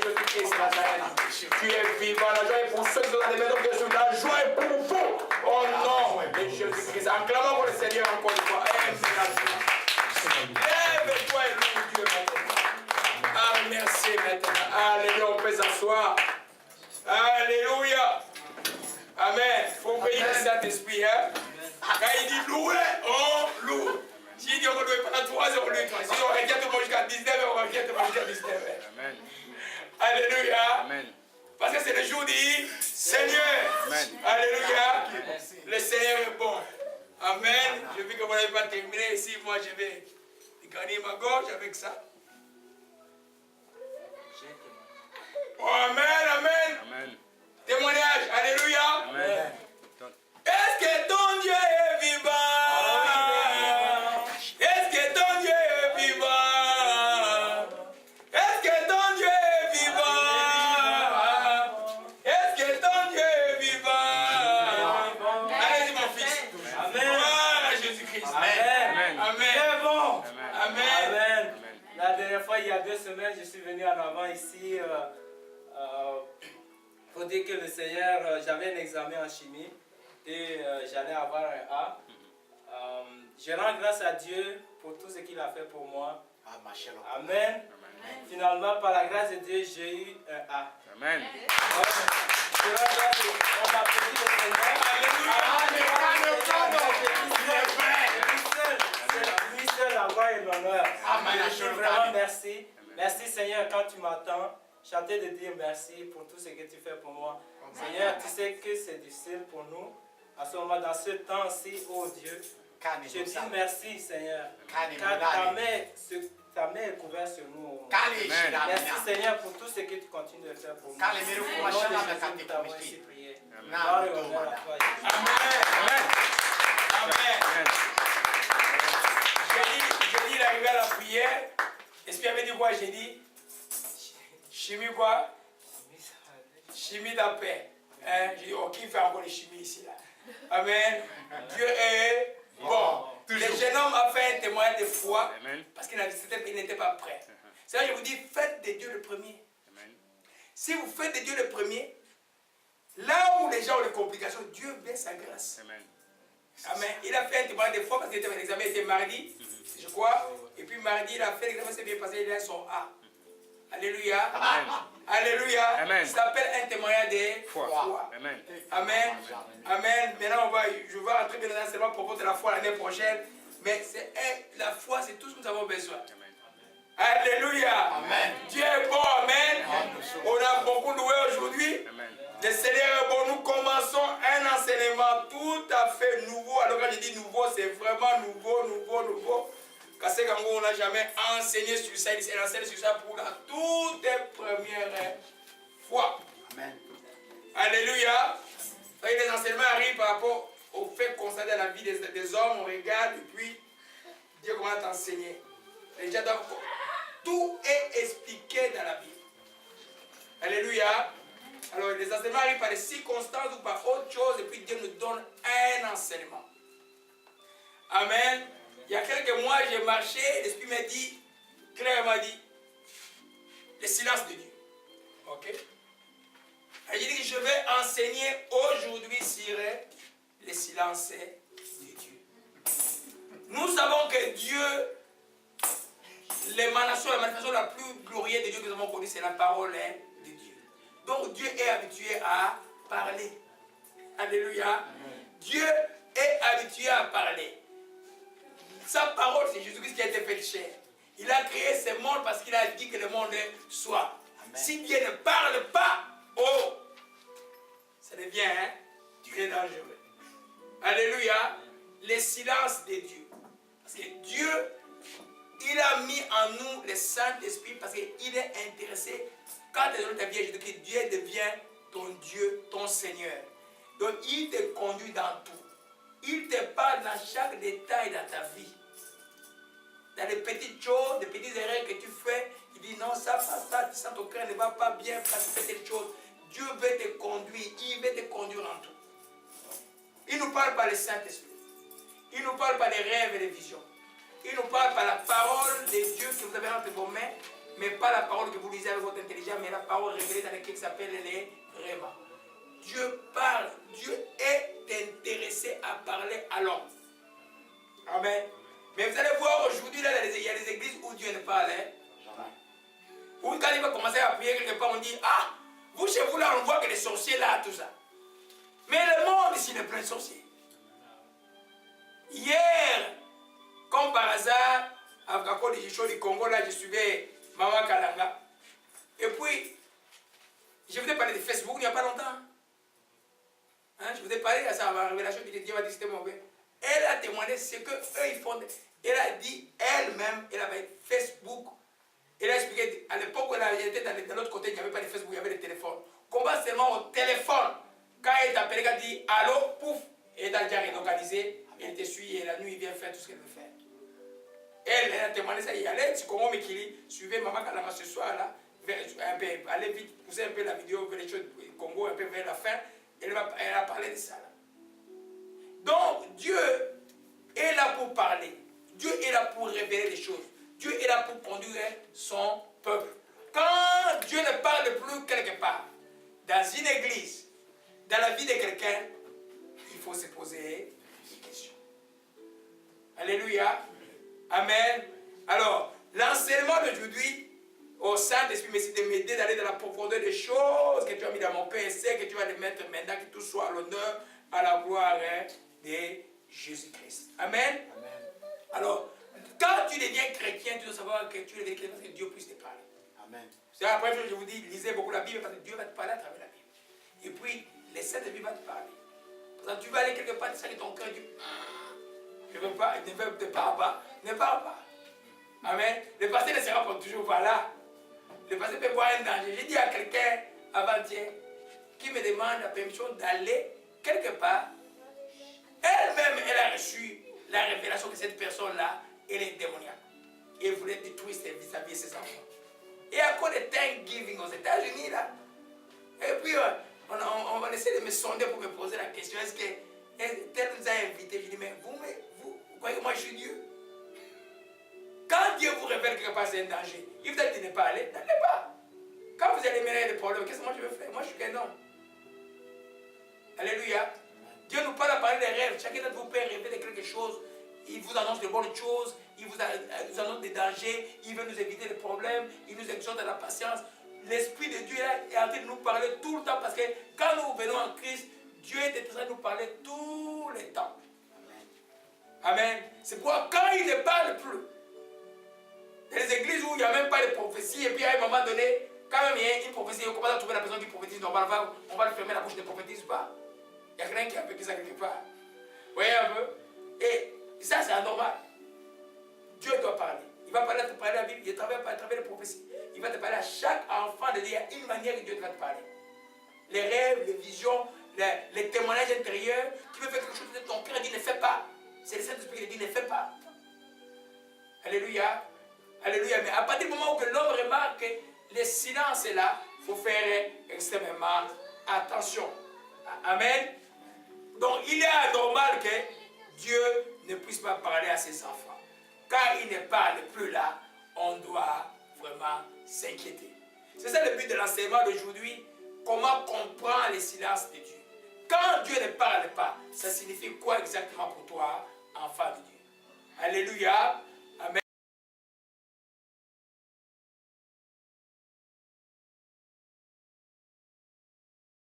Jésus-Christ Nazareth. Tu es vivant. La joie est pour ceux qui sont dans les maisons de Jésus. La joie est pour vous. Au nom de Jésus-Christ. Acclamons pour le Seigneur encore une fois. Lève-toi et loue Dieu maintenant. Ah, merci maintenant. Alléluia, on peut s'asseoir. Alléluia. Amen. Il faut bénir le Saint-Esprit. Hein? Quand il dit louer, on loue. S'il dit on ne loue pas à 3 heures, on loue 3. Si on regarde jusqu'à 19h, on regarde jusqu'à 19h. Amen. Alléluia. Amen. Parce que c'est le jour du Seigneur. Amen. Alléluia. Le Seigneur est bon. Amen. Je vis que vous n'avez pas terminé. Ici, moi, je vais gagner ma gorge avec ça. Oh, amen, amen. Amen. Témoignage. Alléluia. Amen. Est-ce que ton Dieu est vivant? Est-ce que ton Dieu est vivant? Est-ce que ton Dieu est vivant? Est-ce que ton Dieu est vivant? Allez-y mon fils. Amen. Voilà Jésus-Christ. Amen. Amen. C'est bon. Amen. Amen. La dernière fois, il y a 2 semaines, je suis venu en avant ici pour dire que le Seigneur, j'avais un examen en chimie et j'allais avoir un A. Je rends grâce à Dieu pour tout ce qu'il a fait pour moi. Amen. Finalement, par la grâce de Dieu, j'ai eu un A. Amen. Je rends grâce, on applaudit le Seigneur. C'est lui seul la gloire et l'honneur. Vraiment merci. Merci Seigneur quand tu m'entends. Chanter de dire merci pour tout ce que tu fais pour moi. Seigneur, tu sais que c'est difficile pour nous. À ce moment, dans ce temps-ci, oh Dieu, je dis merci Seigneur. Car ta main est couverte sur nous. Merci Seigneur pour tout ce que tu continues de faire pour nous. Au nom de Jésus, nous t'avons ainsi prié. Gloire et honneur à toi, Jésus. Amen. Amen. J'ai dit l'arrivée à la prière. L'Esprit avait dit quoi? J'ai dit chimie quoi? Chimie de paix. Hein? J'ai dit, oh, qui fait encore les chimies ici là? Amen. Dieu est bon. Le jeune homme a fait un témoignage de foi parce qu'il n'était pas prêt. C'est là que je vous dis, faites de Dieu le premier. Si vous faites de Dieu le premier, là où les gens ont des complications, Dieu met sa grâce. Amen. Il a fait un témoignage de foi parce qu'il était à l'examen, il était mardi, je crois. Et puis mardi, il a fait l'examen, c'est bien passé, il a son A. Alléluia. Amen. Alléluia. Amen. Ça s'appelle un témoignage de foi. Amen. Amen. Amen. Maintenant, je vais rentrer bien dans l'enseignement à propos de la foi l'année prochaine. Mais la foi, c'est tout ce que nous avons besoin. Amen. Alléluia. Amen. Dieu est bon. Amen. On a beaucoup loué aujourd'hui. Le Seigneur est bon. Nous commençons un enseignement tout à fait nouveau. Alors quand je dis nouveau, c'est vraiment nouveau. Parce qu'on n'a jamais enseigné sur ça, il enseigne sur ça pour la toute première fois. Amen. Alléluia. Les enseignements arrivent par rapport au fait constaté dans la vie des hommes, on regarde et puis Dieu commence à t'enseigner. Tout est expliqué dans la Bible. Alléluia. Alors les enseignements arrivent par des circonstances ou par autre chose et puis Dieu nous donne un enseignement. Amen. Il y a quelques mois, j'ai marché, l'Esprit m'a dit, clairement dit, le silence de Dieu. Ok? Et j'ai dit que je vais enseigner aujourd'hui sur le silence de Dieu. Nous savons que Dieu, l'émanation, la manifestation la plus glorieuse de Dieu que nous avons connue, c'est la parole de Dieu. Donc Dieu est habitué à parler. Alléluia. Dieu est habitué à parler. Sa parole, c'est Jésus-Christ qui a été fait chair. Il a créé ce monde parce qu'il a dit que le monde soit. Amen. Si Dieu ne parle pas, oh, ça devient très dangereux. Alléluia. Le silence de Dieu. Parce que Dieu, il a mis en nous le Saint-Esprit parce qu'il est intéressé. Quand tu es dans ta vie, je dis que Dieu devient ton Dieu, ton Seigneur. Donc il te conduit dans tout. Il te parle dans chaque détail dans ta vie. Dans les petites choses, les petites erreurs que tu fais, il dit non, ça, tu sens ton cœur ne va pas bien parce que cette chose. Dieu veut te conduire, il veut te conduire en tout. Il nous parle par le Saint-Esprit. Il nous parle par les rêves et les visions. Il nous parle par la parole de Dieu que vous avez entre vos mains. mais pas la parole que vous lisez avec votre intelligence, mais la parole révélée dans laquelle s'appelle les rémas. Dieu parle, Dieu est intéressé à parler à l'homme. Amen. Mais vous allez voir aujourd'hui, là, il y a des églises où Dieu ne parle. Où quand il va commencer à prier quelque part, on dit, ah, vous chez vous là, on voit que les sorciers là, tout ça. Mais le monde ici est plein de sorciers. Hier, comme par hasard, à Côte du Congo, là, je suivais Maman Kalanga. Et puis, je vous ai parlé de Facebook il n'y a pas longtemps. Hein, je vous ai parlé de ça, ma révélation que Dieu m'a dit c'était mauvais. Elle a témoigné ce qu'eux ils font. Elle a dit elle-même, elle avait Facebook. Elle a expliqué, à l'époque où elle était de l'autre côté, il n'y avait pas de Facebook, il y avait le téléphone. Comment seulement au téléphone, quand elle t'appelle, elle dit allô, pouf, elle a déjà relocalisé, elle te suit et la nuit, il vient faire tout ce qu'elle veut faire. Elle a témoigné ça, il allait, si Congo Mikili, suivez Maman Kalama ce soir là, allez vite, poussez un peu la vidéo vers les choses du Congo, un peu vers la fin, elle a parlé de ça là. Donc, Dieu est là pour parler. Dieu est là pour révéler les choses. Dieu est là pour conduire son peuple. Quand Dieu ne parle plus quelque part, dans une église, dans la vie de quelqu'un, il faut se poser des questions. Alléluia. Amen. Alors, l'enseignement d'aujourd'hui, au Saint-Esprit, merci de m'aider d'aller dans la profondeur des choses que tu as mis dans mon cœur et c'est que tu vas les mettre maintenant, que tout soit à l'honneur, à la gloire de Jésus-Christ. Amen. Amen. Alors, quand tu deviens chrétien, tu dois savoir que tu es chrétien parce que Dieu puisse te parler. Amen. C'est la première chose que je vous dis, lisez beaucoup la Bible parce que Dieu va te parler à travers la Bible. Et puis, le Saint-Esprit va te parler. Parce que tu vas aller quelque part, tu sais que ton cœur dit, je ne veux pas, ne parle pas, ne parle pas. Amen. Le passé ne sera pas toujours pas là. Le passé peut voir un danger. J'ai dit à quelqu'un avant-hier qui me demande la permission d'aller quelque part. Elle-même, elle a reçu la révélation que cette personne-là, elle est démoniaque. Et elle voulait détruire sa vie et ses enfants. Et à cause de Thanksgiving aux États-Unis, là, et puis on va essayer de me sonder pour me poser la question, est-ce que tel nous a invités? Je dis, mais vous croyez que moi je suis Dieu? Quand Dieu vous révèle quelque part c'est un danger, il vous dit de ne pas aller, n'allez pas. Quand vous allez mener des problèmes, qu'est-ce que moi je vais faire? Moi je suis qu'un homme. Alléluia. Dieu nous parle à parler des rêves. Chacun d'entre vous peut rêver de quelque chose. Il vous annonce de bonnes choses. Il vous annonce des dangers. Il veut nous éviter des problèmes. Il nous exhorte à la patience. L'Esprit de Dieu est en train de nous parler tout le temps parce que quand nous venons en Christ, Dieu est en train de nous parler tout le temps. Amen. C'est pourquoi quand il ne parle plus, dans les églises où il n'y a même pas de prophétie, et puis à un moment donné, quand même il y a une prophétie, on commence à trouver la personne qui prophétise, on va le fermer la bouche, ne prophétise pas. Il y a quelqu'un qui a vécu ça quelque part. Vous voyez un peu? Et ça, c'est anormal. Dieu doit parler. Il va parler à la Bible, il travaille à travers les prophéties. Il va te parler à chaque enfant de dire une manière que Dieu va te parler. Les rêves, les visions, les témoignages intérieurs. Tu veux faire quelque chose de ton cœur, il dit ne fais pas. C'est le Saint-Esprit qui dit ne fais pas. Alléluia. Alléluia. Mais à partir du moment où l'homme remarque que le silence est là, il faut faire extrêmement attention. Amen. Donc il est anormal que Dieu ne puisse pas parler à ses enfants. Quand il ne parle plus là, on doit vraiment s'inquiéter. C'est ça le but de l'enseignement d'aujourd'hui. Comment comprendre le silence de Dieu. Quand Dieu ne parle pas, ça signifie quoi exactement pour toi, enfant de Dieu? Alléluia.